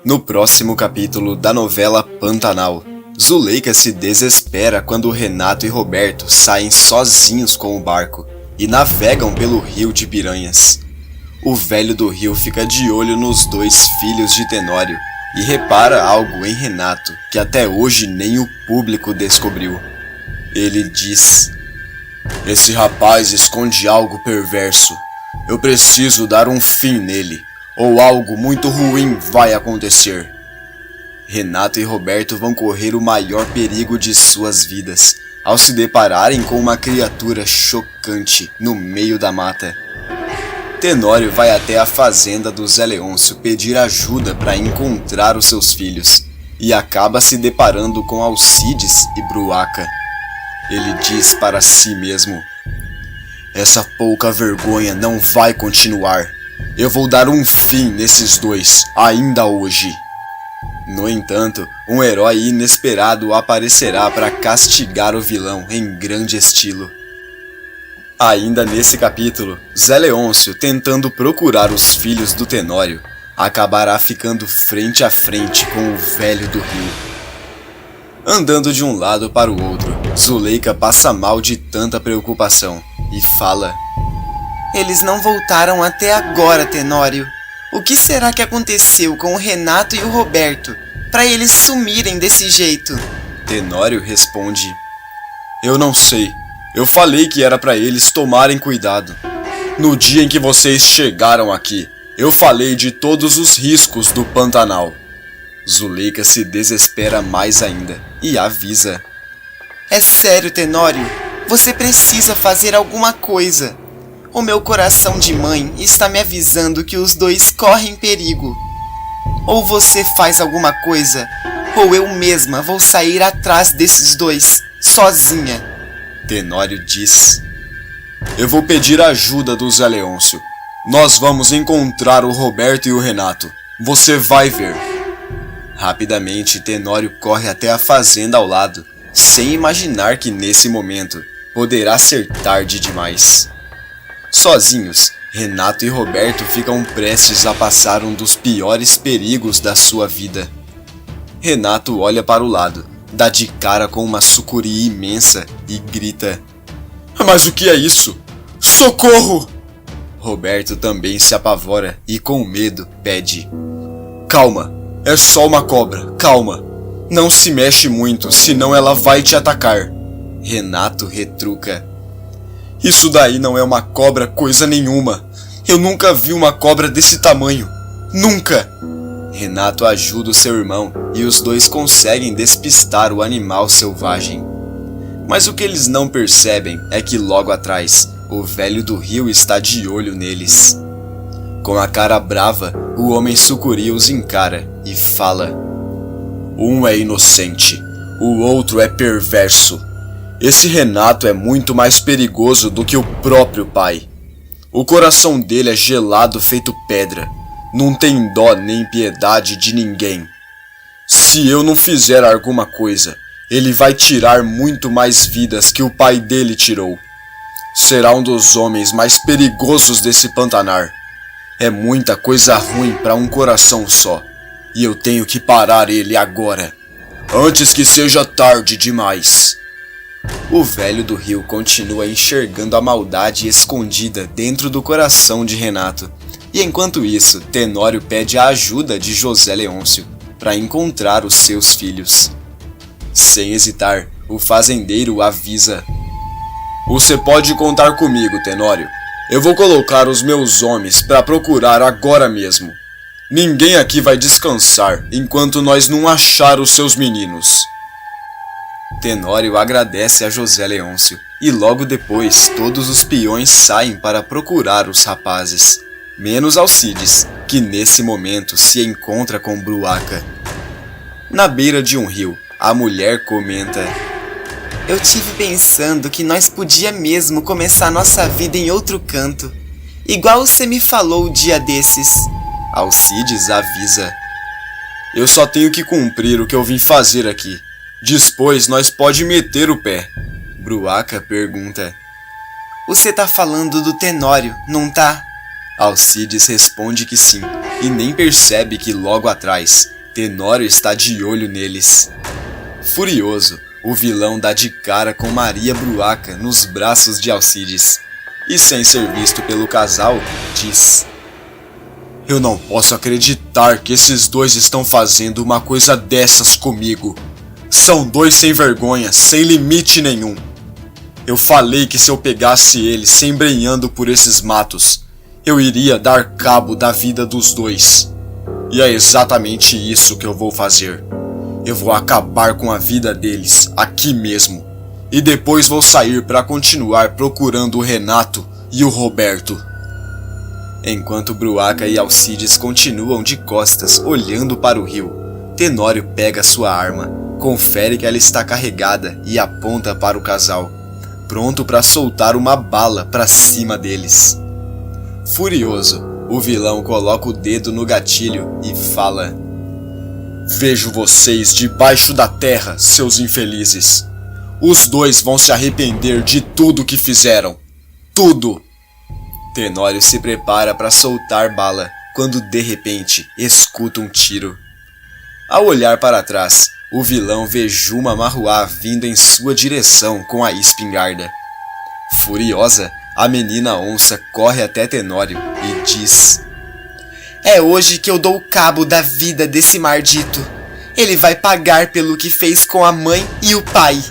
No próximo capítulo da novela Pantanal, Zuleika se desespera quando Renato e Roberto saem sozinhos com o barco e navegam pelo rio de Piranhas. O velho do rio fica de olho nos dois filhos de Tenório e repara algo em Renato que até hoje nem o público descobriu. Ele diz: "Esse rapaz esconde algo perverso. Eu preciso dar um fim nele, ou algo muito ruim vai acontecer." Renato e Roberto vão correr o maior perigo de suas vidas ao se depararem com uma criatura chocante no meio da mata. Tenório vai até a fazenda do Zé Leôncio pedir ajuda para encontrar os seus filhos e acaba se deparando com Alcides e Bruaca. Ele diz para si mesmo: "Essa pouca vergonha não vai continuar. Eu vou dar um fim nesses dois, ainda hoje." No entanto, um herói inesperado aparecerá para castigar o vilão em grande estilo. Ainda nesse capítulo, Zé Leôncio, tentando procurar os filhos do Tenório, acabará ficando frente a frente com o velho do rio. Andando de um lado para o outro, Zuleika passa mal de tanta preocupação e fala: "Eles não voltaram até agora, Tenório. O que será que aconteceu com o Renato e o Roberto para eles sumirem desse jeito?" Tenório responde: "Eu não sei. Eu falei que era para eles tomarem cuidado. No dia em que vocês chegaram aqui, eu falei de todos os riscos do Pantanal." Zuleika se desespera mais ainda e avisa: "É sério, Tenório. Você precisa fazer alguma coisa. O meu coração de mãe está me avisando que os dois correm perigo. Ou você faz alguma coisa, ou eu mesma vou sair atrás desses dois, sozinha." Tenório diz: "Eu vou pedir ajuda do Zé Leôncio. Nós vamos encontrar o Roberto e o Renato. Você vai ver." Rapidamente, Tenório corre até a fazenda ao lado, sem imaginar que nesse momento poderá ser tarde demais. Sozinhos, Renato e Roberto ficam prestes a passar um dos piores perigos da sua vida. Renato olha para o lado, dá de cara com uma sucuri imensa e grita: "Mas o que é isso? Socorro!" Roberto também se apavora e com medo pede: "Calma, é só uma cobra, calma. Não se mexe muito, senão ela vai te atacar." Renato retruca: "Isso daí não é uma cobra coisa nenhuma. Eu nunca vi uma cobra desse tamanho. Nunca!" Renato ajuda o seu irmão e os dois conseguem despistar o animal selvagem. Mas o que eles não percebem é que logo atrás, o velho do rio está de olho neles. Com a cara brava, o homem sucuri os encara e fala: "Um é inocente, o outro é perverso. Esse Renato é muito mais perigoso do que o próprio pai. O coração dele é gelado feito pedra. Não tem dó nem piedade de ninguém. Se eu não fizer alguma coisa, ele vai tirar muito mais vidas que o pai dele tirou. Será um dos homens mais perigosos desse Pantanar. É muita coisa ruim para um coração só, e eu tenho que parar ele agora, antes que seja tarde demais." O velho do rio continua enxergando a maldade escondida dentro do coração de Renato. E enquanto isso, Tenório pede a ajuda de José Leôncio para encontrar os seus filhos. Sem hesitar, o fazendeiro avisa: "Você pode contar comigo, Tenório. Eu vou colocar os meus homens para procurar agora mesmo. Ninguém aqui vai descansar enquanto nós não achar os seus meninos." Tenório agradece a José Leôncio e logo depois todos os peões saem para procurar os rapazes, menos Alcides, que nesse momento se encontra com Bruaca. Na beira de um rio, a mulher comenta: "Eu tive pensando que nós podia mesmo começar nossa vida em outro canto, igual você me falou o dia desses." Alcides avisa: "Eu só tenho que cumprir o que eu vim fazer aqui. Depois nós pode meter o pé." Bruaca pergunta: "Você tá falando do Tenório, não tá?" Alcides responde que sim, e nem percebe que logo atrás, Tenório está de olho neles. Furioso, o vilão dá de cara com Maria Bruaca nos braços de Alcides e, sem ser visto pelo casal, diz: Eu não posso acreditar que esses dois estão fazendo uma coisa dessas comigo. São dois sem vergonha, sem limite nenhum. Eu falei que se eu pegasse eles se embrenhando por esses matos, eu iria dar cabo da vida dos dois. E é exatamente isso que eu vou fazer. Eu vou acabar com a vida deles aqui mesmo. E depois vou sair para continuar procurando o Renato e o Roberto. Enquanto Bruaca e Alcides continuam de costas olhando para o rio, Tenório pega sua arma, confere que ela está carregada e aponta para o casal, pronto para soltar uma bala para cima deles. Furioso, o vilão coloca o dedo no gatilho e fala: Vejo vocês debaixo da terra, seus infelizes. Os dois vão se arrepender de tudo que fizeram. Tudo! Tenório se prepara para soltar bala, quando de repente escuta um tiro. Ao olhar para trás, o vilão vê Juma Marruá vindo em sua direção com a espingarda. Furiosa, a menina onça corre até Tenório e diz: É hoje que eu dou cabo da vida desse maldito. Ele vai pagar pelo que fez com a mãe e o pai.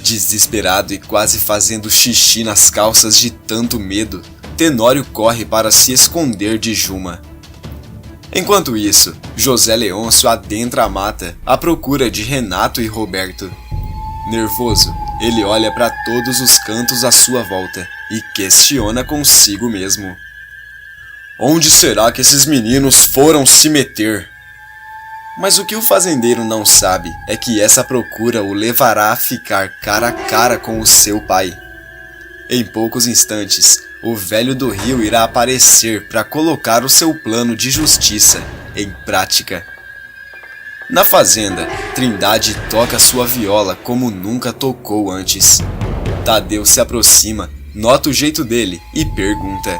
Desesperado e quase fazendo xixi nas calças de tanto medo, Tenório corre para se esconder de Juma. Enquanto isso, José Leôncio adentra a mata à procura de Renato e Roberto. Nervoso, ele olha para todos os cantos à sua volta e questiona consigo mesmo: Onde será que esses meninos foram se meter? Mas o que o fazendeiro não sabe é que essa procura o levará a ficar cara a cara com o seu pai. Em poucos instantes, o velho do rio irá aparecer para colocar o seu plano de justiça em prática. Na fazenda, Trindade toca sua viola como nunca tocou antes. Tadeu se aproxima, nota o jeito dele e pergunta: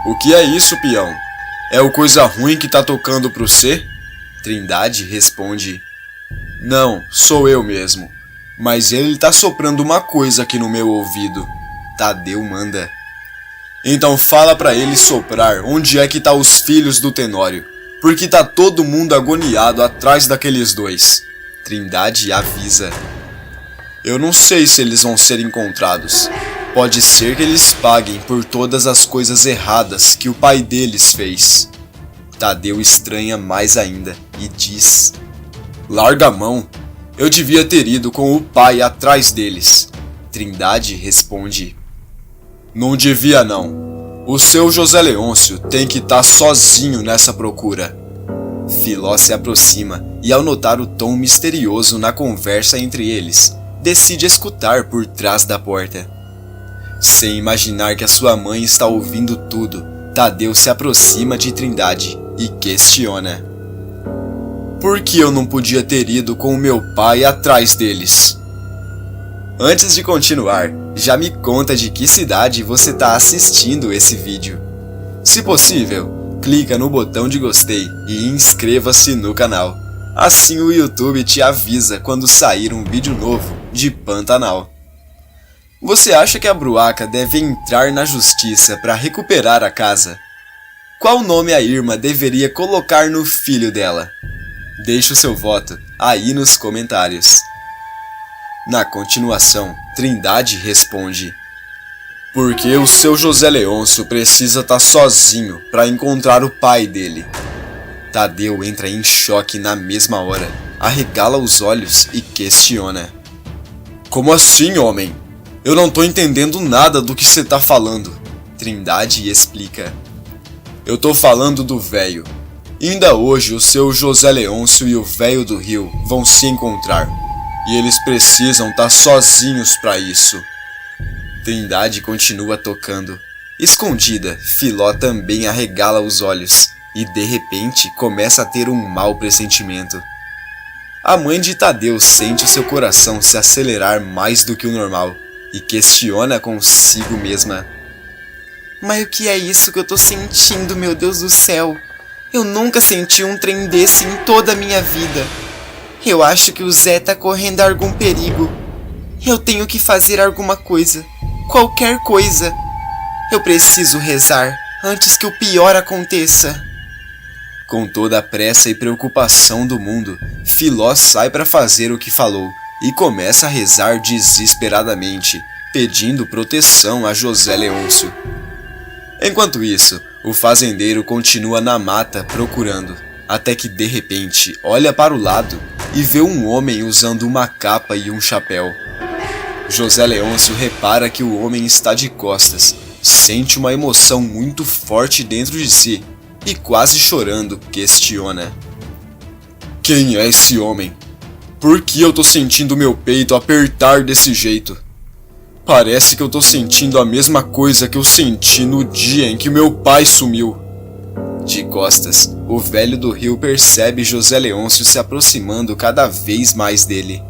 O que é isso, peão? É o coisa ruim que tá tocando pro cê? Trindade responde: Não, sou eu mesmo. Mas ele tá soprando uma coisa aqui no meu ouvido. Tadeu manda: Então fala pra ele soprar onde é que tá os filhos do Tenório, porque tá todo mundo agoniado atrás daqueles dois. Trindade avisa: Eu não sei se eles vão ser encontrados. Pode ser que eles paguem por todas as coisas erradas que o pai deles fez. Tadeu estranha mais ainda e diz: Larga a mão. Eu devia ter ido com o pai atrás deles. Trindade responde: Não devia não. O seu José Leôncio tem que estar sozinho nessa procura. Filó se aproxima e, ao notar o tom misterioso na conversa entre eles, decide escutar por trás da porta. Sem imaginar que a sua mãe está ouvindo tudo, Tadeu se aproxima de Trindade e questiona: Por que eu não podia ter ido com o meu pai atrás deles? Antes de continuar, já me conta de que cidade você está assistindo esse vídeo. Se possível, clica no botão de gostei e inscreva-se no canal. Assim o YouTube te avisa quando sair um vídeo novo de Pantanal. Você acha que a Bruaca deve entrar na justiça para recuperar a casa? Qual nome a Irma deveria colocar no filho dela? Deixe o seu voto aí nos comentários. Na continuação, Trindade responde: Porque o seu José Leôncio precisa estar sozinho para encontrar o pai dele. Tadeu entra em choque na mesma hora, arregala os olhos e questiona: Como assim, homem? Eu não tô entendendo nada do que você tá falando. Trindade explica: Eu tô falando do véio. Ainda hoje o seu José Leôncio e o véio do rio vão se encontrar. E eles precisam estar sozinhos para isso. Trindade continua tocando. Escondida, Filó também arregala os olhos e de repente começa a ter um mau pressentimento. A mãe de Tadeu sente o seu coração se acelerar mais do que o normal e questiona consigo mesma: Mas o que é isso que eu tô sentindo, meu Deus do céu? Eu nunca senti um trem desse em toda a minha vida. Eu acho que o Zé tá correndo algum perigo. Eu tenho que fazer alguma coisa. Qualquer coisa. Eu preciso rezar antes que o pior aconteça. Com toda a pressa e preocupação do mundo, Filó sai para fazer o que falou e começa a rezar desesperadamente, pedindo proteção a José Leôncio. Enquanto isso, o fazendeiro continua na mata procurando, até que de repente olha para o lado e vê um homem usando uma capa e um chapéu. José Leôncio repara que o homem está de costas, sente uma emoção muito forte dentro de si e, quase chorando, questiona: quem é esse homem? Por que eu tô sentindo meu peito apertar desse jeito? Parece que eu tô sentindo a mesma coisa que eu senti no dia em que meu pai sumiu. De costas, o velho do rio percebe José Leôncio se aproximando cada vez mais dele.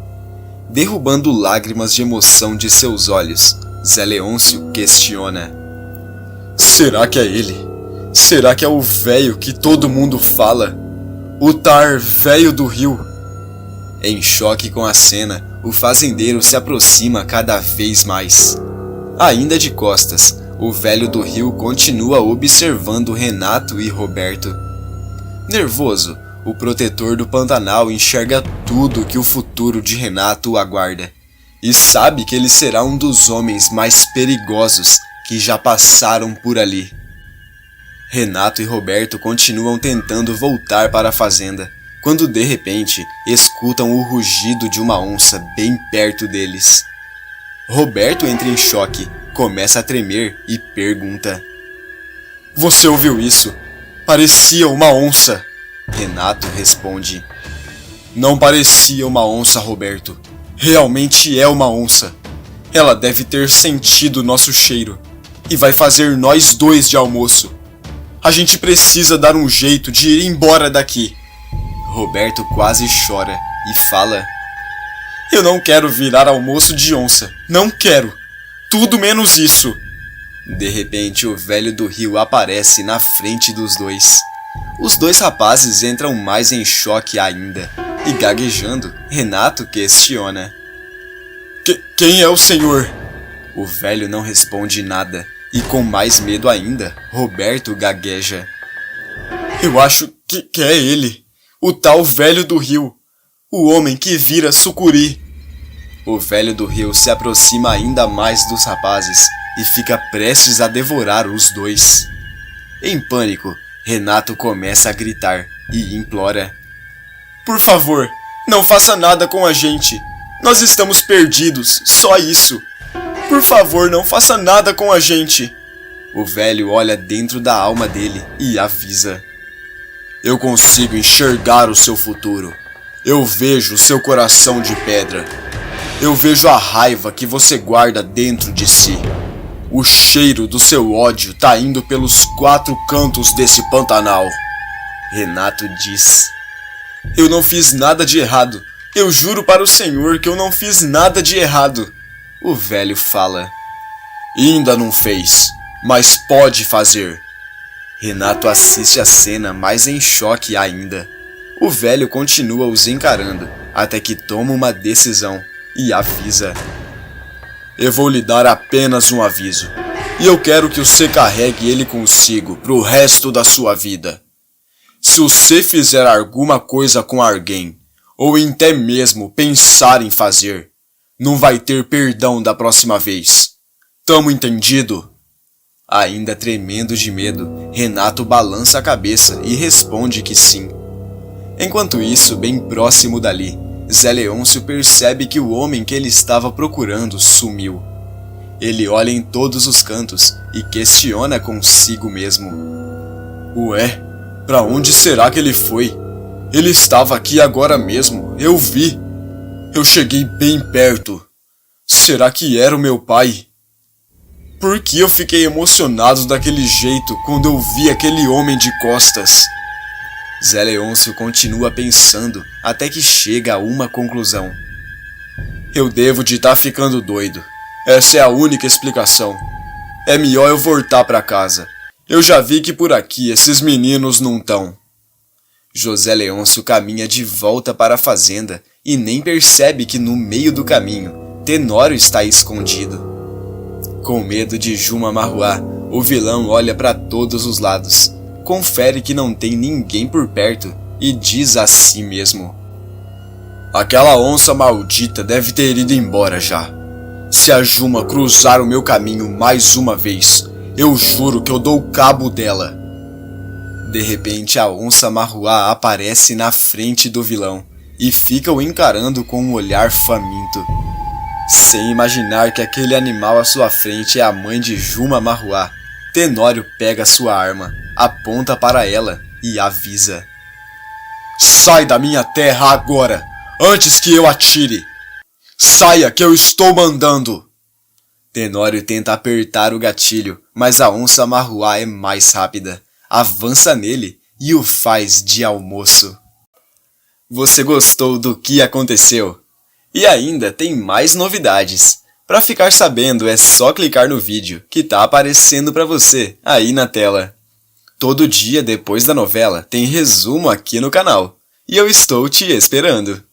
Derrubando lágrimas de emoção de seus olhos, Zé Leôncio questiona: será que é ele? Será que é o velho que todo mundo fala? O tar velho do rio? Em choque com a cena, o fazendeiro se aproxima cada vez mais. Ainda de costas, o velho do rio continua observando Renato e Roberto. Nervoso, o protetor do Pantanal enxerga tudo que o futuro de Renato aguarda e sabe que ele será um dos homens mais perigosos que já passaram por ali. Renato e Roberto continuam tentando voltar para a fazenda, quando de repente escutam o rugido de uma onça bem perto deles. Roberto entra em choque, começa a tremer e pergunta: você ouviu isso? Parecia uma onça. Renato responde: não parecia uma onça, Roberto. Realmente é uma onça. Ela deve ter sentido nosso cheiro e vai fazer nós dois de almoço. A gente precisa dar um jeito de ir embora daqui. Roberto quase chora e fala: eu não quero virar almoço de onça. Não quero. Tudo menos isso. De repente, o velho do rio aparece na frente dos dois. Os dois rapazes entram mais em choque ainda, e gaguejando, Renato questiona: quem é o senhor? O velho não responde nada, e com mais medo ainda, Roberto gagueja: eu acho que é ele, o tal velho do rio, o homem que vira sucuri. O velho do rio se aproxima ainda mais dos rapazes e fica prestes a devorar os dois. Em pânico, Renato começa a gritar e implora: por favor, não faça nada com a gente. Nós estamos perdidos, só isso. Por favor, não faça nada com a gente. O velho olha dentro da alma dele e avisa: eu consigo enxergar o seu futuro. Eu vejo o seu coração de pedra. Eu vejo a raiva que você guarda dentro de si. O cheiro do seu ódio tá indo pelos 4 cantos desse Pantanal. Renato diz: eu não fiz nada de errado. Eu juro para o senhor que eu não fiz nada de errado. O velho fala: ainda não fez, mas pode fazer. Renato assiste a cena mais em choque ainda. O velho continua os encarando, até que toma uma decisão e avisa: eu vou lhe dar apenas um aviso, e eu quero que você carregue ele consigo pro resto da sua vida. Se você fizer alguma coisa com alguém, ou até mesmo pensar em fazer, não vai ter perdão da próxima vez. Tamo entendido? Ainda tremendo de medo, Renato balança a cabeça e responde que sim. Enquanto isso, bem próximo dali, Zé Leôncio percebe que o homem que ele estava procurando sumiu. Ele olha em todos os cantos e questiona consigo mesmo: ué, pra onde será que ele foi? Ele estava aqui agora mesmo, eu vi. Eu cheguei bem perto. Será que era o meu pai? Por que eu fiquei emocionado daquele jeito quando eu vi aquele homem de costas? Zé Leôncio continua pensando até que chega a uma conclusão: eu devo de estar ficando doido. Essa é a única explicação. É melhor eu voltar para casa. Eu já vi que por aqui esses meninos não tão. José Leôncio caminha de volta para a fazenda e nem percebe que no meio do caminho, Tenório está escondido. Com medo de Juma Marruá, o vilão olha para todos os lados, confere que não tem ninguém por perto e diz a si mesmo: aquela onça maldita deve ter ido embora já. Se a Juma cruzar o meu caminho mais uma vez, eu juro que eu dou cabo dela. De repente a onça Marruá aparece na frente do vilão e fica o encarando com um olhar faminto. Sem imaginar que aquele animal à sua frente é a mãe de Juma Marruá, Tenório pega sua arma, aponta para ela e avisa: sai da minha terra agora, antes que eu atire! Saia que eu estou mandando! Tenório tenta apertar o gatilho, mas a onça Marruá é mais rápida, avança nele e o faz de almoço. Você gostou do que aconteceu? E ainda tem mais novidades. Para ficar sabendo é só clicar no vídeo que tá aparecendo para você aí na tela. Todo dia depois da novela tem resumo aqui no canal. E eu estou te esperando.